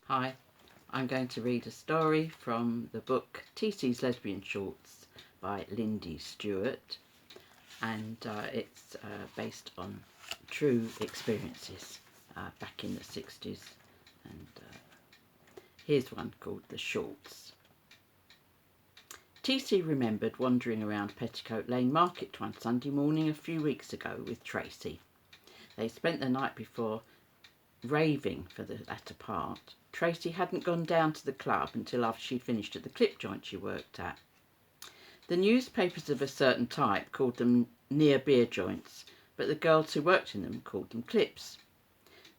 Hi, I'm going to read a story from the book TC's Lesbian Shorts by Lindy Stewart, and it's based on true experiences back in the 60s, and here's one called The Shorts. TC remembered wandering around Petticoat Lane Market one Sunday morning a few weeks ago with Tracy. They spent the night before raving for the latter part. Tracy hadn't gone down to the club until after she'd finished at the clip joint she worked at. The newspapers of a certain type called them near beer joints, but the girls who worked in them called them clips.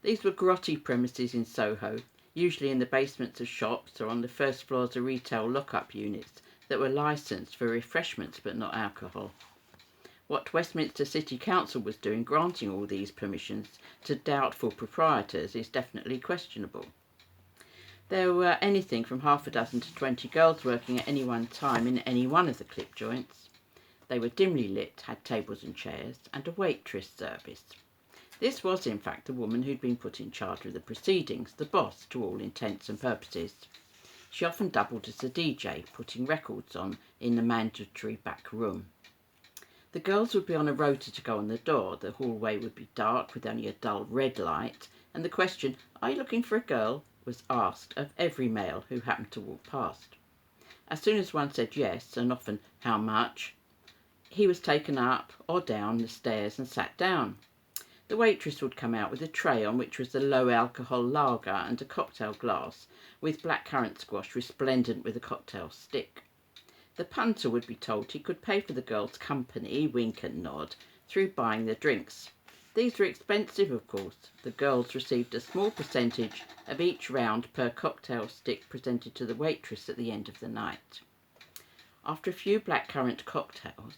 These were grotty premises in Soho, usually in the basements of shops or on the first floors of retail lock-up units that were licensed for refreshments but not alcohol. What Westminster City Council was doing granting all these permissions to doubtful proprietors is definitely questionable. There were anything from half a dozen to 20 girls working at any one time in any one of the clip joints. They were dimly lit, had tables and chairs, and a waitress service. This was in fact the woman who'd been put in charge of the proceedings, the boss to all intents and purposes. She often doubled as a DJ, putting records on in the mandatory back room. The girls would be on a rota to go on the door. The hallway would be dark with only a dull red light, and the question, "Are you looking for a girl?" was asked of every male who happened to walk past. As soon as one said yes, and often how much, he was taken up or down the stairs and sat down. The waitress would come out with a tray on which was the low alcohol lager and a cocktail glass with blackcurrant squash resplendent with a cocktail stick. The punter would be told he could pay for the girls' company, wink and nod, through buying the drinks. These were expensive, of course. The girls received a small percentage of each round per cocktail stick presented to the waitress at the end of the night. After a few blackcurrant cocktails,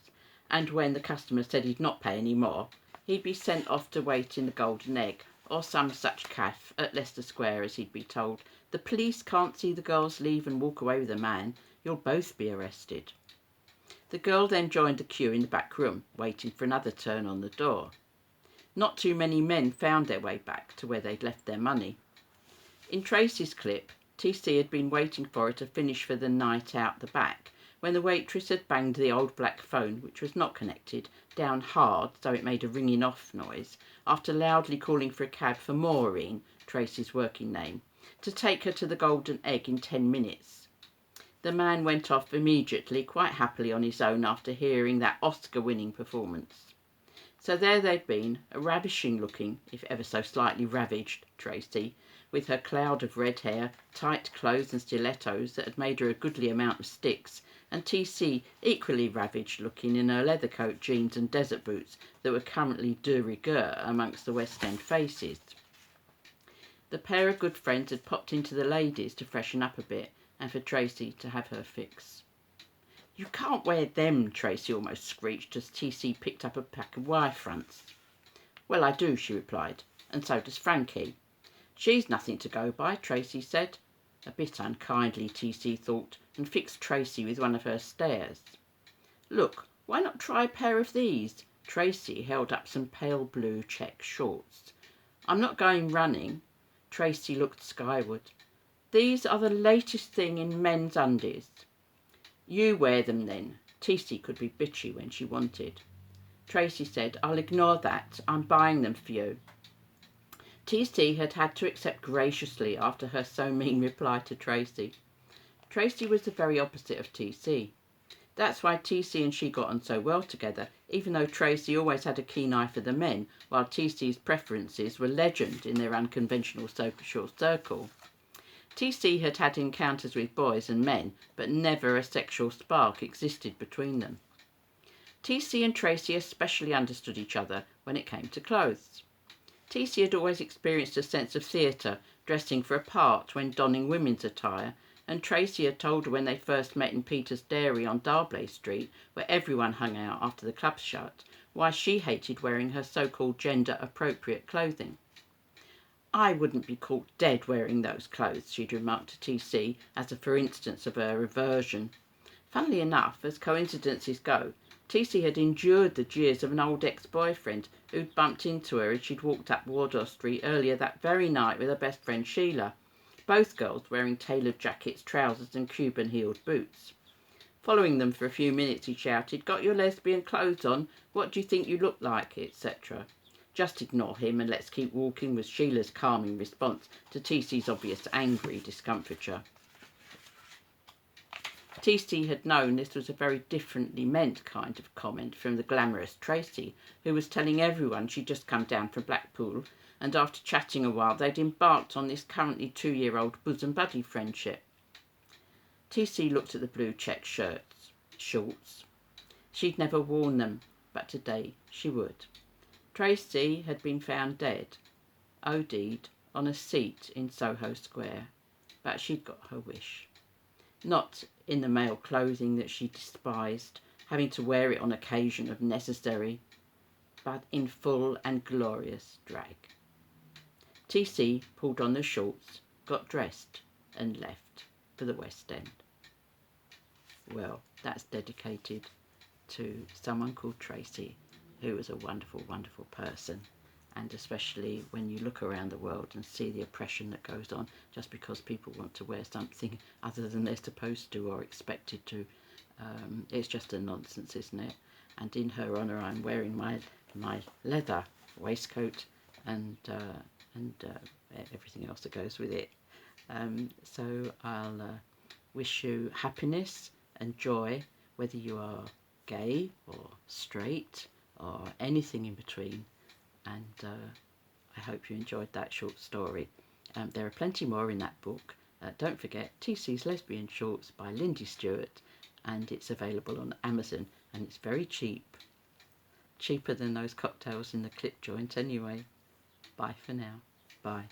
and when the customer said he'd not pay any more, he'd be sent off to wait in the Golden Egg, or some such cafe at Leicester Square, as he'd be told. "The police can't see the girls leave and walk away with a man. You'll both be arrested." The girl then joined the queue in the back room, waiting for another turn on the door. Not too many men found their way back to where they'd left their money. In Tracy's clip, TC had been waiting for her to finish for the night out the back, when the waitress had banged the old black phone, which was not connected, down hard so it made a ringing off noise, after loudly calling for a cab for Maureen, Tracy's working name, to take her to the Golden Egg in 10 minutes. The man went off immediately, quite happily on his own after hearing that Oscar-winning performance. So there they'd been, a ravishing-looking, if ever so slightly ravaged, Tracy, with her cloud of red hair, tight clothes and stilettos that had made her a goodly amount of sticks, and TC, equally ravaged-looking in her leather coat, jeans and desert boots that were currently de rigueur amongst the West End faces. The pair of good friends had popped into the ladies to freshen up a bit, and for Tracy to have her fix. "You can't wear them," Tracy almost screeched as TC picked up a pack of wire fronts. "Well, I do," she replied, "and so does Frankie." "She's nothing to go by," Tracy said. A bit unkindly, TC thought, and fixed Tracy with one of her stares. "Look, why not try a pair of these?" Tracy held up some pale blue check shorts. "I'm not going running." Tracy looked skyward. "These are the latest thing in men's undies." "You wear them then." TC could be bitchy when she wanted. Tracy said, "I'll ignore that. I'm buying them for you." TC had had to accept graciously after her so mean reply to Tracy. Tracy was the very opposite of TC. That's why TC and she got on so well together, even though Tracy always had a keen eye for the men, while TC's preferences were legend in their unconventional social circle. TC had had encounters with boys and men, but never a sexual spark existed between them. TC and Tracy especially understood each other when it came to clothes. TC had always experienced a sense of theatre, dressing for a part when donning women's attire, and Tracy had told her when they first met in Peter's Dairy on Darblay Street, where everyone hung out after the clubs shut, why she hated wearing her so-called gender-appropriate clothing. "I wouldn't be caught dead wearing those clothes," she'd remarked to TC as a for instance of her aversion. Funnily enough, as coincidences go, TC had endured the jeers of an old ex-boyfriend who'd bumped into her as she'd walked up Wardour Street earlier that very night with her best friend Sheila. both girls wearing tailored jackets, trousers and Cuban heeled boots. Following them for a few minutes, he shouted, "Got your lesbian clothes on? What do you think you look like?" etc. "Just ignore him and let's keep walking," was Sheila's calming response to TC's obvious angry discomfiture. TC had known this was a very differently meant kind of comment from the glamorous Tracy, who was telling everyone she'd just come down from Blackpool, and after chatting a while they'd embarked on this currently 2-year-old bosom buddy friendship. TC looked at the blue check shorts. She'd never worn them, but today she would. Tracy had been found dead, OD'd, on a seat in Soho Square, but she'd got her wish. Not in the male clothing that she despised, having to wear it on occasion if necessary, but in full and glorious drag. TC pulled on the shorts, got dressed and left for the West End. Well, that's dedicated to someone called Tracy, who was a wonderful, wonderful person. And especially when you look around the world and see the oppression that goes on just because people want to wear something other than they're supposed to or expected to. It's just a nonsense, isn't it? And in her honour, I'm wearing my leather waistcoat and everything else that goes with it. So I'll wish you happiness and joy, whether you are gay or straight or anything in between. And I hope you enjoyed that short story. There are plenty more in that book. Don't forget TC's Lesbian Shorts by Lindy Stewart, and it's available on Amazon, and it's very cheap. Cheaper than those cocktails in the clip joint anyway. Bye for now. Bye.